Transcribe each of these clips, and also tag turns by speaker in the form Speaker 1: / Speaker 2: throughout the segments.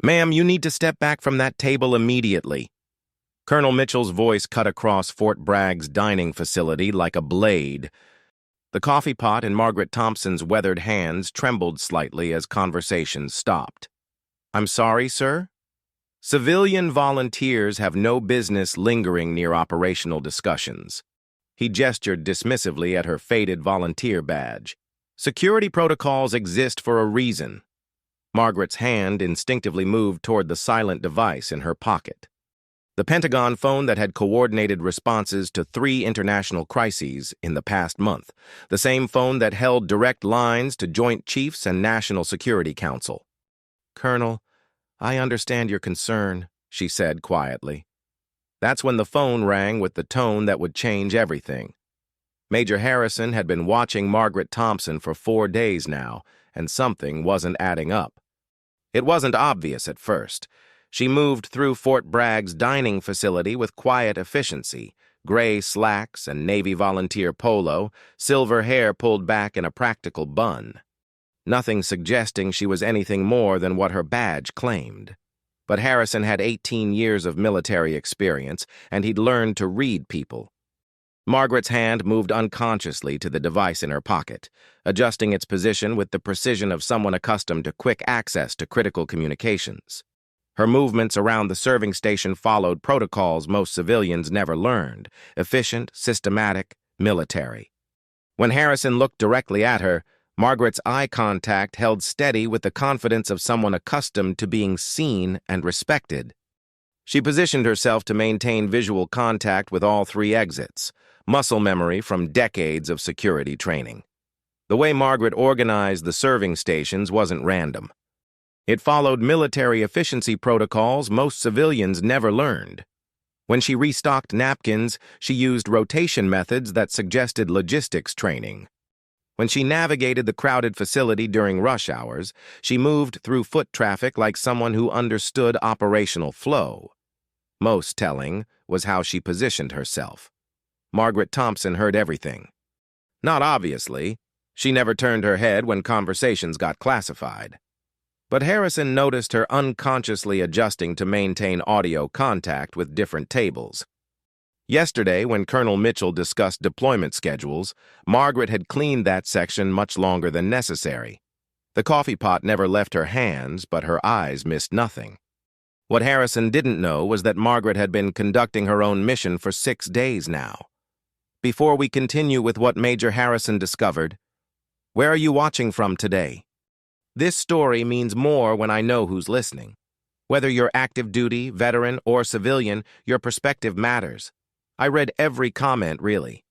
Speaker 1: Ma'am, you need to step back from that table immediately. Colonel Mitchell's voice cut across Fort Bragg's dining facility like a blade. The coffee pot in Margaret Thompson's weathered hands trembled slightly as conversation stopped. I'm sorry, sir? Civilian volunteers have no business lingering near operational discussions. He gestured dismissively at her faded volunteer badge. Security protocols exist for a reason. Margaret's hand instinctively moved toward the silent device in her pocket. The Pentagon phone that had coordinated responses to 3 international crises in the past month, the same phone that held direct lines to Joint Chiefs and National Security Council. Colonel, I understand your concern, she said quietly. That's when the phone rang with the tone that would change everything. Major Harrison had been watching Margaret Thompson for 4 days now, and something wasn't adding up. It wasn't obvious at first. She moved through Fort Bragg's dining facility with quiet efficiency, gray slacks and Navy volunteer polo, silver hair pulled back in a practical bun. Nothing suggesting she was anything more than what her badge claimed. But Harrison had 18 years of military experience, and he'd learned to read people. Margaret's hand moved unconsciously to the device in her pocket, adjusting its position with the precision of someone accustomed to quick access to critical communications. Her movements around the serving station followed protocols most civilians never learned: efficient, systematic, military. When Harrison looked directly at her, Margaret's eye contact held steady with the confidence of someone accustomed to being seen and respected. She positioned herself to maintain visual contact with all 3 exits, muscle memory from decades of security training. The way Margaret organized the serving stations wasn't random. It followed military efficiency protocols most civilians never learned. When she restocked napkins, she used rotation methods that suggested logistics training. When she navigated the crowded facility during rush hours, she moved through foot traffic like someone who understood operational flow. Most telling was how she positioned herself. Margaret Thompson heard everything. Not obviously. She never turned her head when conversations got classified. But Harrison noticed her unconsciously adjusting to maintain audio contact with different tables. Yesterday, when Colonel Mitchell discussed deployment schedules, Margaret had cleaned that section much longer than necessary. The coffee pot never left her hands, but her eyes missed nothing. What Harrison didn't know was that Margaret had been conducting her own mission for 6 days now. Before we continue with what Major Harrison discovered, where are you watching from today? This story means more when I know who's listening. Whether you're active duty, veteran, or civilian, your perspective matters. I read every comment, really.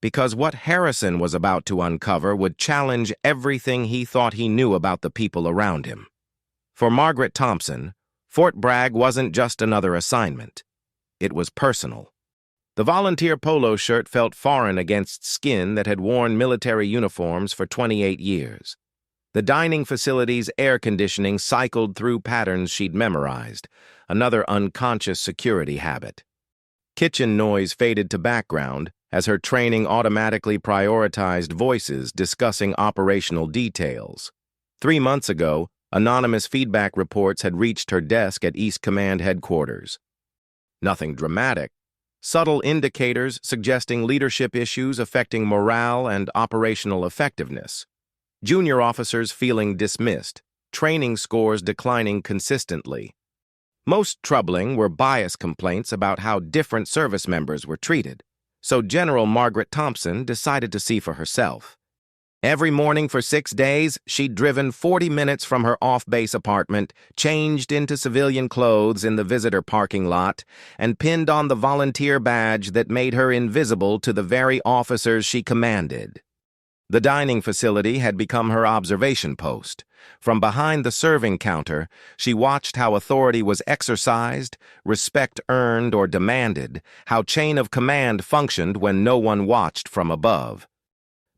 Speaker 1: Because what Harrison was about to uncover would challenge everything he thought he knew about the people around him. For Margaret Thompson, Fort Bragg wasn't just another assignment. It was personal. The volunteer polo shirt felt foreign against skin that had worn military uniforms for 28 years. The dining facility's air conditioning cycled through patterns she'd memorized, another unconscious security habit. Kitchen noise faded to background as her training automatically prioritized voices discussing operational details. 3 months ago, anonymous feedback reports had reached her desk at East Command headquarters. Nothing dramatic. Subtle indicators suggesting leadership issues affecting morale and operational effectiveness. Junior officers feeling dismissed, training scores declining consistently. Most troubling were bias complaints about how different service members were treated, so General Margaret Thompson decided to see for herself. Every morning for 6 days, she'd driven 40 minutes from her off-base apartment, changed into civilian clothes in the visitor parking lot, and pinned on the volunteer badge that made her invisible to the very officers she commanded. The dining facility had become her observation post. From behind the serving counter, she watched how authority was exercised, respect earned or demanded, how chain of command functioned when no one watched from above.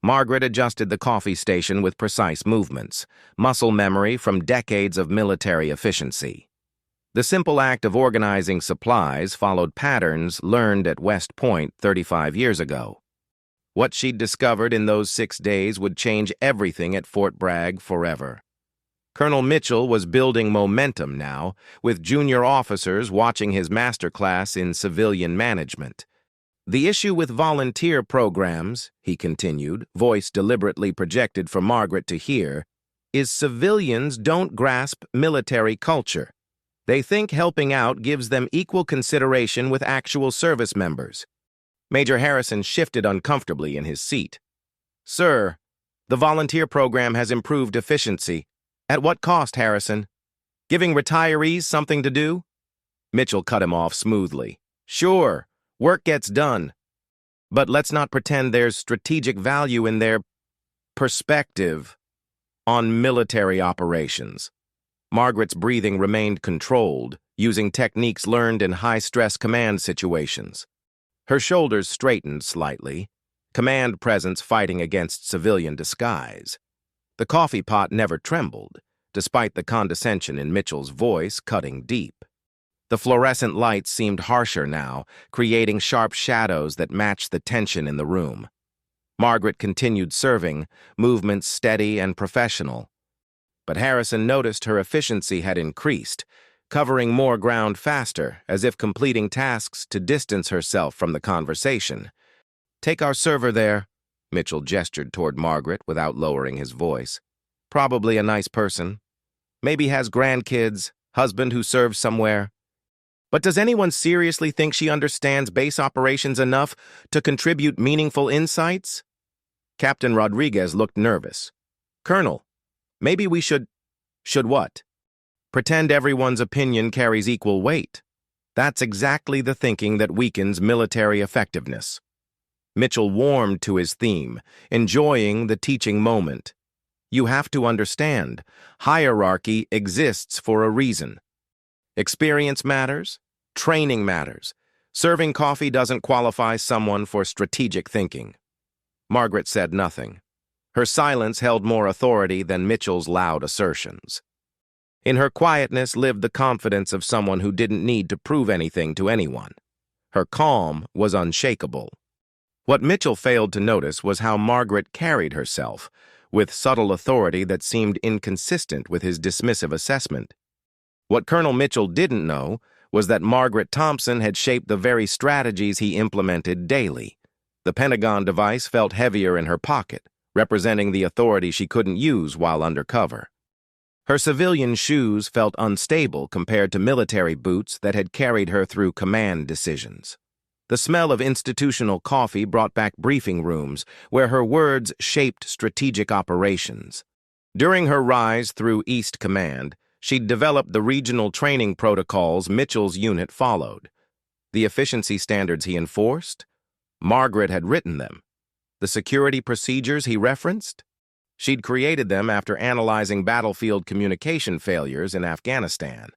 Speaker 1: Margaret adjusted the coffee station with precise movements, muscle memory from decades of military efficiency. The simple act of organizing supplies followed patterns learned at West Point 35 years ago. What she'd discovered in those 6 days would change everything at Fort Bragg forever. Colonel Mitchell was building momentum now, with junior officers watching his masterclass in civilian management. The issue with volunteer programs, he continued, voice deliberately projected for Margaret to hear, is civilians don't grasp military culture. They think helping out gives them equal consideration with actual service members. Major Harrison shifted uncomfortably in his seat. Sir, the volunteer program has improved efficiency. At what cost, Harrison? Giving retirees something to do? Mitchell cut him off smoothly. Sure, work gets done. But let's not pretend there's strategic value in their perspective on military operations. Margaret's breathing remained controlled, using techniques learned in high-stress command situations. Her shoulders straightened slightly, command presence fighting against civilian disguise. The coffee pot never trembled, despite the condescension in Mitchell's voice cutting deep. The fluorescent lights seemed harsher now, creating sharp shadows that matched the tension in the room. Margaret continued serving, movements steady and professional. But Harrison noticed her efficiency had increased, covering more ground faster, as if completing tasks to distance herself from the conversation. Take our server there, Mitchell gestured toward Margaret without lowering his voice. Probably a nice person. Maybe has grandkids, husband who serves somewhere. But does anyone seriously think she understands base operations enough to contribute meaningful insights? Captain Rodriguez looked nervous. Colonel, maybe we should what? Pretend everyone's opinion carries equal weight. That's exactly the thinking that weakens military effectiveness. Mitchell warmed to his theme, enjoying the teaching moment. You have to understand, hierarchy exists for a reason. Experience matters, training matters. Serving coffee doesn't qualify someone for strategic thinking. Margaret said nothing. Her silence held more authority than Mitchell's loud assertions. In her quietness lived the confidence of someone who didn't need to prove anything to anyone. Her calm was unshakable. What Mitchell failed to notice was how Margaret carried herself, with subtle authority that seemed inconsistent with his dismissive assessment. What Colonel Mitchell didn't know was that Margaret Thompson had shaped the very strategies he implemented daily. The Pentagon device felt heavier in her pocket, representing the authority she couldn't use while undercover. Her civilian shoes felt unstable compared to military boots that had carried her through command decisions. The smell of institutional coffee brought back briefing rooms where her words shaped strategic operations. During her rise through East Command, she'd developed the regional training protocols Mitchell's unit followed. The efficiency standards he enforced? Margaret had written them. The security procedures he referenced? She'd created them after analyzing battlefield communication failures in Afghanistan.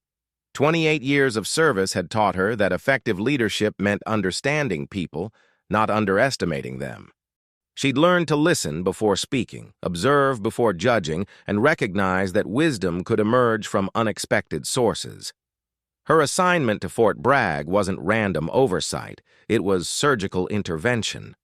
Speaker 1: 28 years of service had taught her that effective leadership meant understanding people, not underestimating them. She'd learned to listen before speaking, observe before judging, and recognize that wisdom could emerge from unexpected sources. Her assignment to Fort Bragg wasn't random oversight, it was surgical intervention.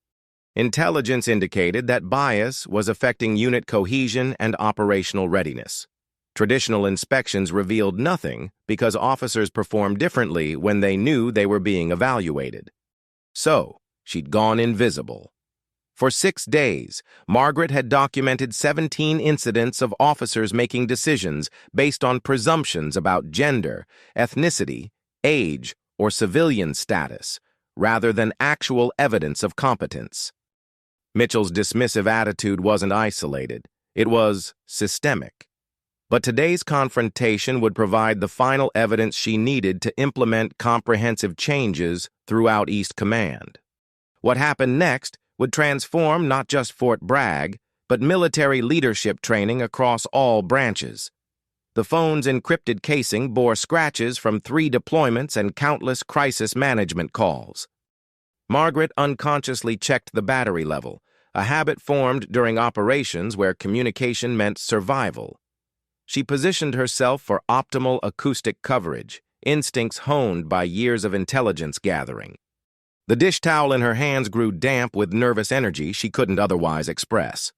Speaker 1: Intelligence indicated that bias was affecting unit cohesion and operational readiness. Traditional inspections revealed nothing because officers performed differently when they knew they were being evaluated. So, she'd gone invisible. For 6 days, Margaret had documented 17 incidents of officers making decisions based on presumptions about gender, ethnicity, age, or civilian status, rather than actual evidence of competence. Mitchell's dismissive attitude wasn't isolated, it was systemic. But today's confrontation would provide the final evidence she needed to implement comprehensive changes throughout East Command. What happened next would transform not just Fort Bragg, but military leadership training across all branches. The phone's encrypted casing bore scratches from 3 deployments and countless crisis management calls. Margaret unconsciously checked the battery level, a habit formed during operations where communication meant survival. She positioned herself for optimal acoustic coverage, instincts honed by years of intelligence gathering. The dish towel in her hands grew damp with nervous energy she couldn't otherwise express.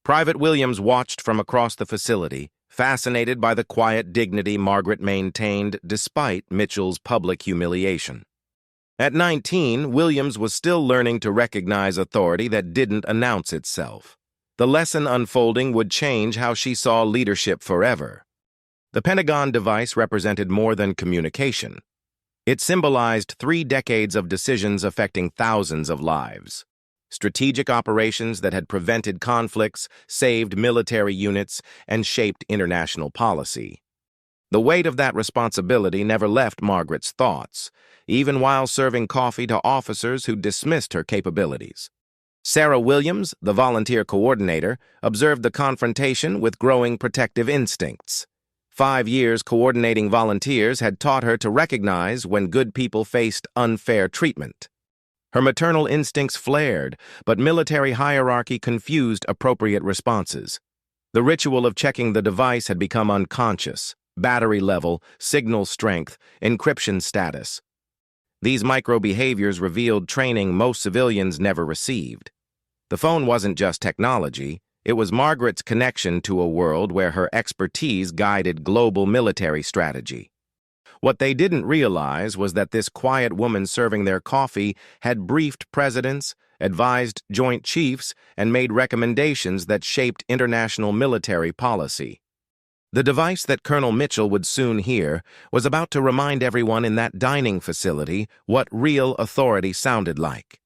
Speaker 1: Private Williams watched from across the facility, fascinated by the quiet dignity Margaret maintained despite Mitchell's public humiliation. At 19, Williams was still learning to recognize authority that didn't announce itself. The lesson unfolding would change how she saw leadership forever. The Pentagon device represented more than communication. It symbolized 3 decades of decisions affecting thousands of lives. Strategic operations that had prevented conflicts, saved military units, and shaped international policy. The weight of that responsibility never left Margaret's thoughts, even while serving coffee to officers who dismissed her capabilities. Sarah Williams, the volunteer coordinator, observed the confrontation with growing protective instincts. 5 years coordinating volunteers had taught her to recognize when good people faced unfair treatment. Her maternal instincts flared, but military hierarchy confused appropriate responses. The ritual of checking the device had become unconscious: battery level, signal strength, encryption status. These micro-behaviors revealed training most civilians never received. The phone wasn't just technology, it was Margaret's connection to a world where her expertise guided global military strategy. What they didn't realize was that this quiet woman serving their coffee had briefed presidents, advised joint chiefs, and made recommendations that shaped international military policy. The device that Colonel Mitchell would soon hear was about to remind everyone in that dining facility what real authority sounded like.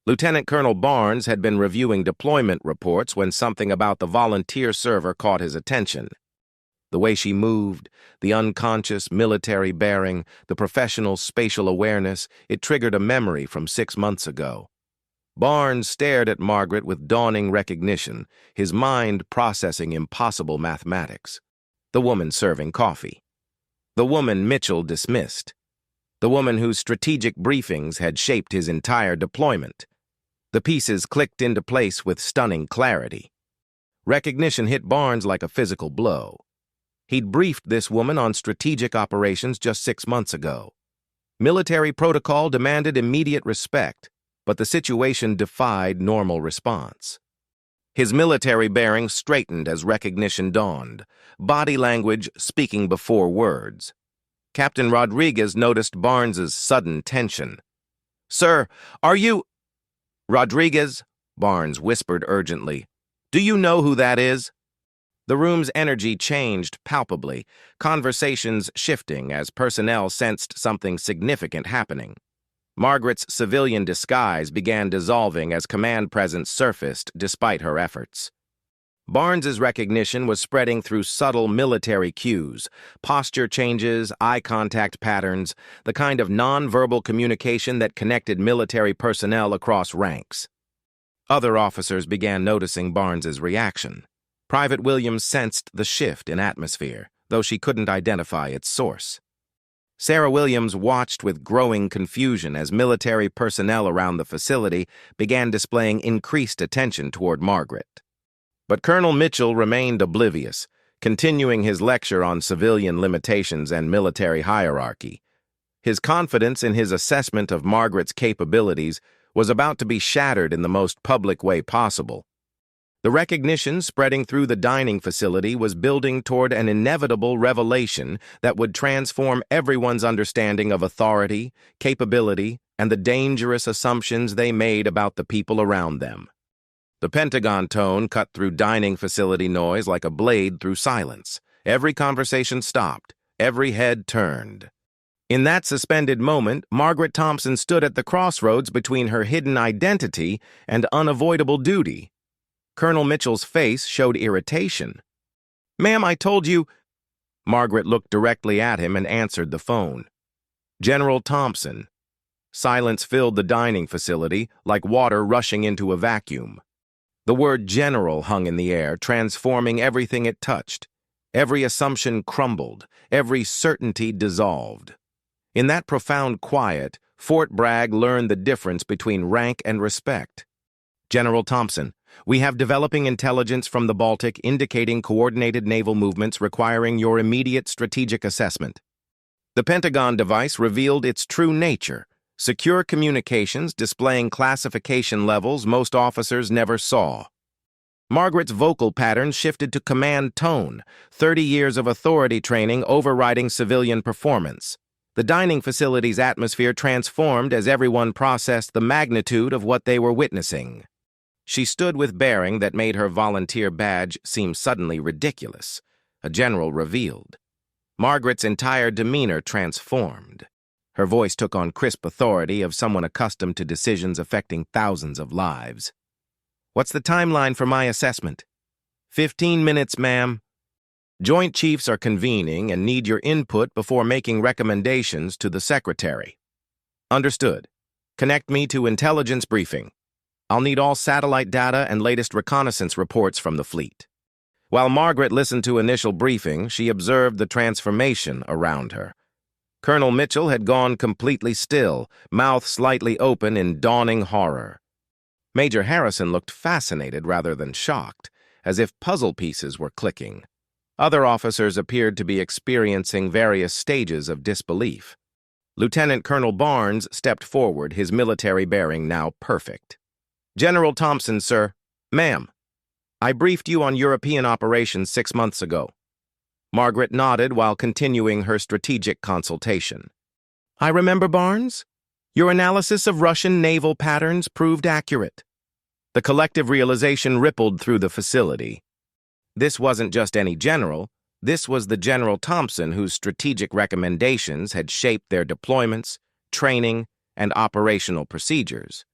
Speaker 1: Lieutenant Colonel Barnes had been reviewing deployment reports when something about the volunteer server caught his attention. The way she moved, the unconscious military bearing, the professional spatial awareness, it triggered a memory from 6 months ago. Barnes stared at Margaret with dawning recognition, his mind processing impossible mathematics. The woman serving coffee. The woman Mitchell dismissed. The woman whose strategic briefings had shaped his entire deployment. The pieces clicked into place with stunning clarity. Recognition hit Barnes like a physical blow. He'd briefed this woman on strategic operations just 6 months ago. Military protocol demanded immediate respect, but the situation defied normal response. His military bearing straightened as recognition dawned, body language speaking before words. Captain Rodriguez noticed Barnes's sudden tension. "Sir, are you—" "Rodriguez," Barnes whispered urgently. "Do you know who that is?" The room's energy changed palpably, conversations shifting as personnel sensed something significant happening. Margaret's civilian disguise began dissolving as command presence surfaced despite her efforts. Barnes's recognition was spreading through subtle military cues, posture changes, eye contact patterns, the kind of non-verbal communication that connected military personnel across ranks. Other officers began noticing Barnes's reaction. Private Williams sensed the shift in atmosphere, though she couldn't identify its source. Sarah Williams watched with growing confusion as military personnel around the facility began displaying increased attention toward Margaret. But Colonel Mitchell remained oblivious, continuing his lecture on civilian limitations and military hierarchy. His confidence in his assessment of Margaret's capabilities was about to be shattered in the most public way possible. The recognition spreading through the dining facility was building toward an inevitable revelation that would transform everyone's understanding of authority, capability, and the dangerous assumptions they made about the people around them. The Pentagon tone cut through dining facility noise like a blade through silence. Every conversation stopped. Every head turned. In that suspended moment, Margaret Thompson stood at the crossroads between her hidden identity and unavoidable duty. Colonel Mitchell's face showed irritation. "Ma'am, I told you—" Margaret looked directly at him and answered the phone. "General Thompson." Silence filled the dining facility like water rushing into a vacuum. The word general hung in the air, transforming everything it touched. Every assumption crumbled, every certainty dissolved. In that profound quiet, Fort Bragg learned the difference between rank and respect. "General Thompson, we have developing intelligence from the Baltic indicating coordinated naval movements requiring your immediate strategic assessment." The Pentagon device revealed its true nature, secure communications displaying classification levels most officers never saw. Margaret's vocal patterns shifted to command tone, 30 years of authority training overriding civilian performance. The dining facility's atmosphere transformed as everyone processed the magnitude of what they were witnessing. She stood with bearing that made her volunteer badge seem suddenly ridiculous. A general revealed. Margaret's entire demeanor transformed. Her voice took on crisp authority of someone accustomed to decisions affecting thousands of lives. "What's the timeline for my assessment?" 15 minutes, ma'am. Joint Chiefs are convening and need your input before making recommendations to the Secretary. Understood. Connect me to intelligence briefing. I'll need all satellite data and latest reconnaissance reports from the fleet. While Margaret listened to initial briefing, she observed the transformation around her. Colonel Mitchell had gone completely still, mouth slightly open in dawning horror. Major Harrison looked fascinated rather than shocked, as if puzzle pieces were clicking. Other officers appeared to be experiencing various stages of disbelief. Lieutenant Colonel Barnes stepped forward, his military bearing now perfect. "General Thompson, sir." "Ma'am. I briefed you on European operations 6 months ago." Margaret nodded while continuing her strategic consultation. "I remember, Barnes. Your analysis of Russian naval patterns proved accurate." The collective realization rippled through the facility. This wasn't just any general. This was the General Thompson whose strategic recommendations had shaped their deployments, training, and operational procedures.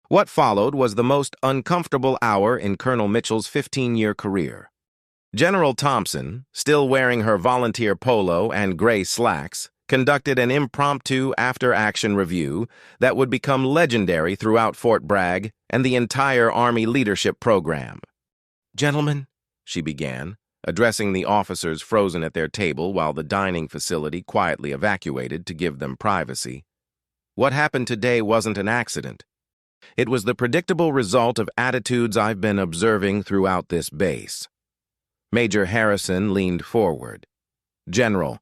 Speaker 1: What followed was the most uncomfortable hour in Colonel Mitchell's 15-year career. General Thompson, still wearing her volunteer polo and gray slacks, conducted an impromptu after-action review that would become legendary throughout Fort Bragg and the entire Army leadership program. "Gentlemen," she began, addressing the officers frozen at their table while the dining facility quietly evacuated to give them privacy. "What happened today wasn't an accident. It was the predictable result of attitudes I've been observing throughout this base." Major Harrison leaned forward. "General,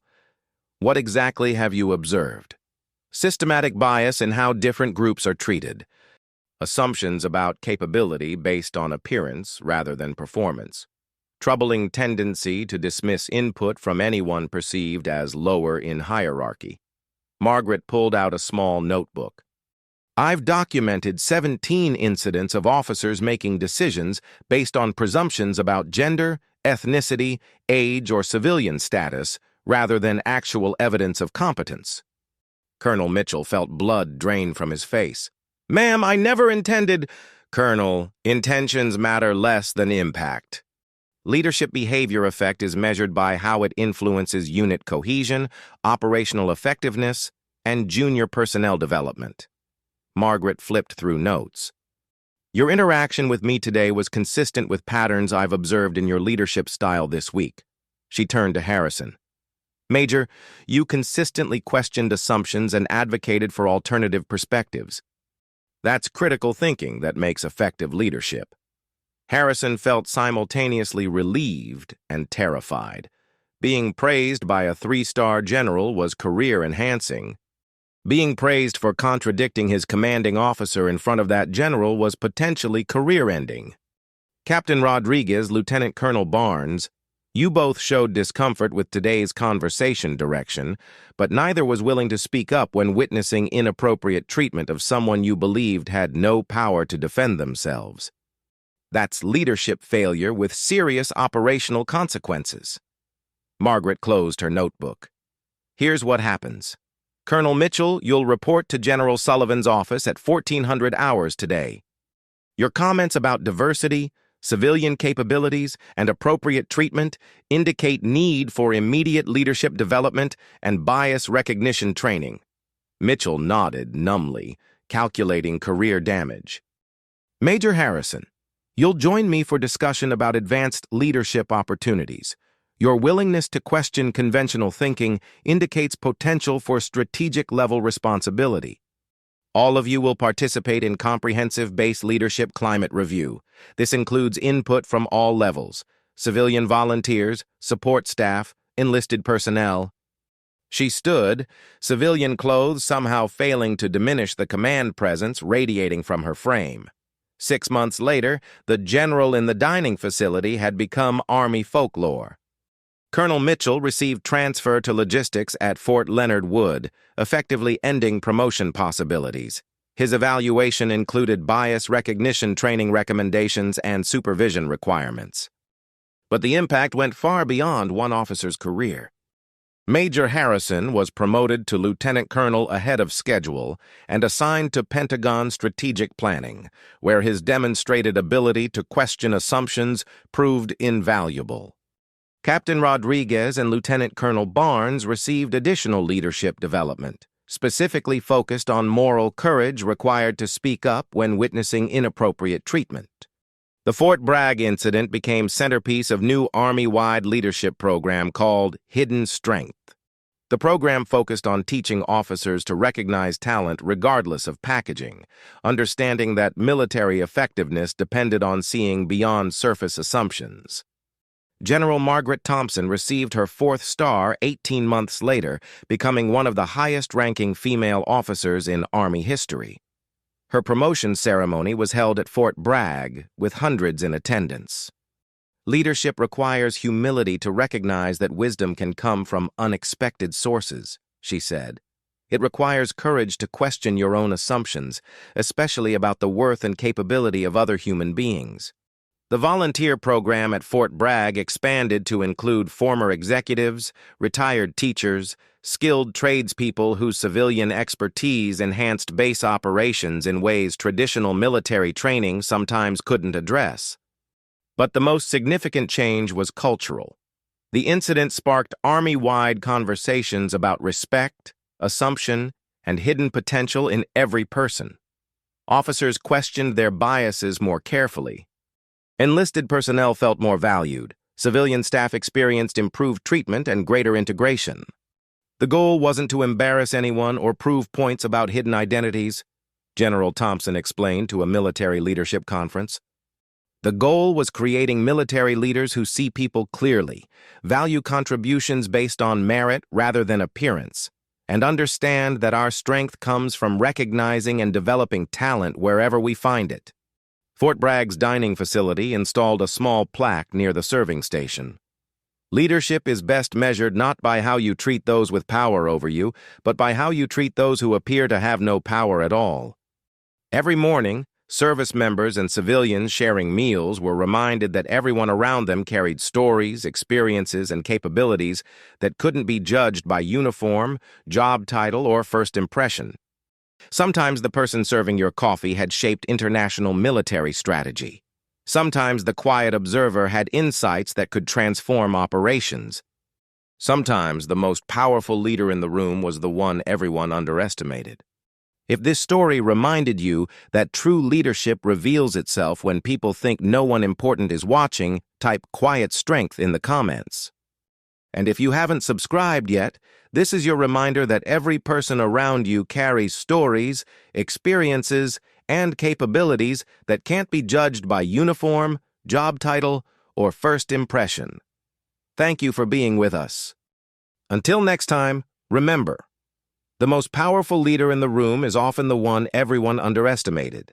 Speaker 1: what exactly have you observed?" "Systematic bias in how different groups are treated. Assumptions about capability based on appearance rather than performance. Troubling tendency to dismiss input from anyone perceived as lower in hierarchy." Margaret pulled out a small notebook. "I've documented 17 incidents of officers making decisions based on presumptions about gender, ethnicity, age, or civilian status, rather than actual evidence of competence." Colonel Mitchell felt blood drain from his face. "Ma'am, I never intended—" "Colonel, intentions matter less than impact. Leadership behavior effect is measured by how it influences unit cohesion, operational effectiveness, and junior personnel development." Margaret flipped through notes. "Your interaction with me today was consistent with patterns I've observed in your leadership style this week." She turned to Harrison. "Major, you consistently questioned assumptions and advocated for alternative perspectives. That's critical thinking that makes effective leadership." Harrison felt simultaneously relieved and terrified. Being praised by a 3-star general was career-enhancing. Being praised for contradicting his commanding officer in front of that general was potentially career-ending. "Captain Rodriguez, Lieutenant Colonel Barnes, you both showed discomfort with today's conversation direction, but neither was willing to speak up when witnessing inappropriate treatment of someone you believed had no power to defend themselves. That's leadership failure with serious operational consequences." Margaret closed her notebook. "Here's what happens. Colonel Mitchell, you'll report to General Sullivan's office at 1400 hours today. Your comments about diversity, civilian capabilities, and appropriate treatment indicate need for immediate leadership development and bias recognition training." Mitchell nodded numbly, calculating career damage. "Major Harrison, you'll join me for discussion about advanced leadership opportunities. Your willingness to question conventional thinking indicates potential for strategic-level responsibility. All of you will participate in comprehensive base leadership climate review. This includes input from all levels: civilian volunteers, support staff, enlisted personnel." She stood, civilian clothes somehow failing to diminish the command presence radiating from her frame. 6 months later, the general in the dining facility had become Army folklore. Colonel Mitchell received transfer to logistics at Fort Leonard Wood, effectively ending promotion possibilities. His evaluation included bias recognition training recommendations and supervision requirements. But the impact went far beyond one officer's career. Major Harrison was promoted to lieutenant colonel ahead of schedule and assigned to Pentagon strategic planning, where his demonstrated ability to question assumptions proved invaluable. Captain Rodriguez and Lieutenant Colonel Barnes received additional leadership development, specifically focused on moral courage required to speak up when witnessing inappropriate treatment. The Fort Bragg incident became centerpiece of new Army-wide leadership program called Hidden Strength. The program focused on teaching officers to recognize talent regardless of packaging, understanding that military effectiveness depended on seeing beyond surface assumptions. General Margaret Thompson received her 4th star 18 months later, becoming one of the highest-ranking female officers in Army history. Her promotion ceremony was held at Fort Bragg, with hundreds in attendance. Leadership requires humility to recognize that wisdom can come from unexpected sources, she said. It requires courage to question your own assumptions, especially about the worth and capability of other human beings. The volunteer program at Fort Bragg expanded to include former executives, retired teachers, skilled tradespeople whose civilian expertise enhanced base operations in ways traditional military training sometimes couldn't address. But the most significant change was cultural. The incident sparked Army-wide conversations about respect, assumption, and hidden potential in every person. Officers questioned their biases more carefully. Enlisted personnel felt more valued. Civilian staff experienced improved treatment and greater integration. The goal wasn't to embarrass anyone or prove points about hidden identities, General Thompson explained to a military leadership conference. The goal was creating military leaders who see people clearly, value contributions based on merit rather than appearance, and understand that our strength comes from recognizing and developing talent wherever we find it. Fort Bragg's dining facility installed a small plaque near the serving station. Leadership is best measured not by how you treat those with power over you, but by how you treat those who appear to have no power at all. Every morning, service members and civilians sharing meals were reminded that everyone around them carried stories, experiences, and capabilities that couldn't be judged by uniform, job title, or first impression. Sometimes the person serving your coffee had shaped international military strategy. Sometimes the quiet observer had insights that could transform operations. Sometimes the most powerful leader in the room was the one everyone underestimated. If this story reminded you that true leadership reveals itself when people think no one important is watching, type "quiet strength" in the comments. And if you haven't subscribed yet, this is your reminder that every person around you carries stories, experiences, and capabilities that can't be judged by uniform, job title, or first impression. Thank you for being with us. Until next time, remember, the most powerful leader in the room is often the one everyone underestimated.